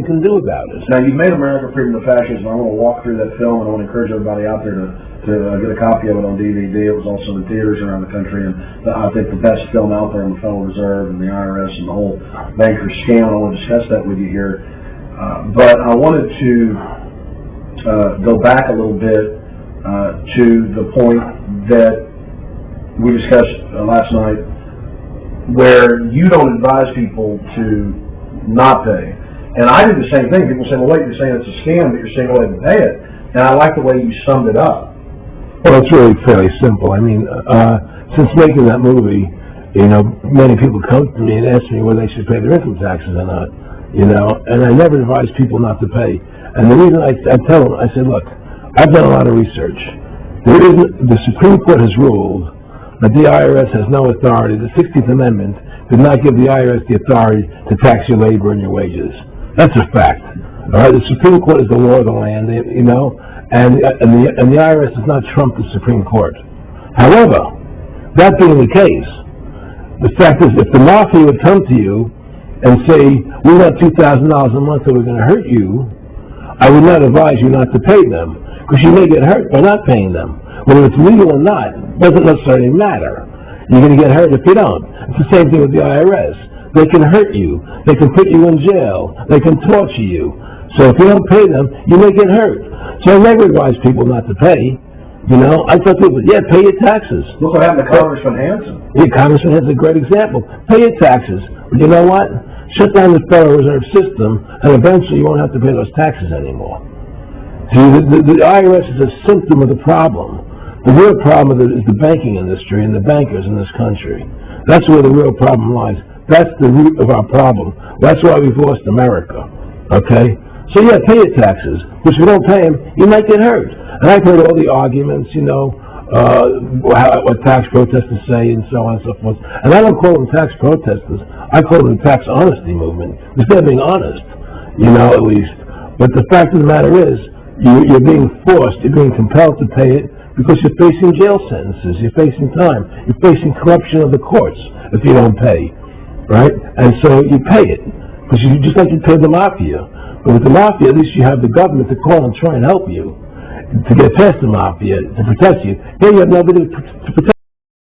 can do about it. Now, you made America Freedom to Fascism. I want to walk through that film, and I want to encourage everybody out there to get a copy of it on DVD. It was also in theaters around the country, and I think the best film out there on the Federal Reserve and the IRS and the whole banker scam. I want to discuss that with you here. But I wanted to go back a little bit to the point that we discussed last night, where you don't advise people to not pay. And I do the same thing. People say, well, wait, you're saying it's a scam, but you're saying go ahead and pay it. And I like the way you summed it up. Well, it's really fairly simple. I mean, since making that movie, you know, many people come to me and ask me whether they should pay their income taxes or not, you know, and I never advise people not to pay. And the reason I tell them, I say, look, I've done a lot of research. The Supreme Court has ruled that the IRS has no authority. The 16th Amendment did not give the IRS the authority to tax your labor and your wages. That's a fact. All right, the Supreme Court is the law of the land, you know, and the IRS does not trump the Supreme Court. However, that being the case, the fact is, if the mafia would come to you and say, we want $2,000 a month or we're going to hurt you, I would not advise you not to pay them, because you may get hurt by not paying them. Whether it's legal or not doesn't necessarily matter. You're going to get hurt if you don't. It's the same thing with the IRS. They can hurt you. They can put you in jail. They can torture you. So if you don't pay them, you may get hurt. So I never advise people not to pay. You know, I tell people, yeah, pay your taxes. Look what happened to Congressman Hansen. Yeah, Congressman Hansen's a great example. Pay your taxes. But you know what? Shut down the Federal Reserve System, and eventually you won't have to pay those taxes anymore. See, the IRS is a symptom of the problem. The real problem is the banking industry and the bankers in this country. That's where the real problem lies. That's the root of our problem. That's why we've lost America. Okay? So yeah, pay your taxes. Because if you don't pay them, you might get hurt. And I've heard all the arguments, you know, what tax protesters say and so on and so forth. And I don't call them tax protesters. I call them the tax honesty movement. Because they're being honest, you know, at least. But the fact of the matter is, you're being forced, you're being compelled to pay it because you're facing jail sentences, you're facing time, you're facing corruption of the courts if you don't pay, right? And so you pay it, because you just like you pay the mafia. But with the mafia, at least you have the government to call and try and help you to get past the mafia, to protect you. Here you have nobody to protect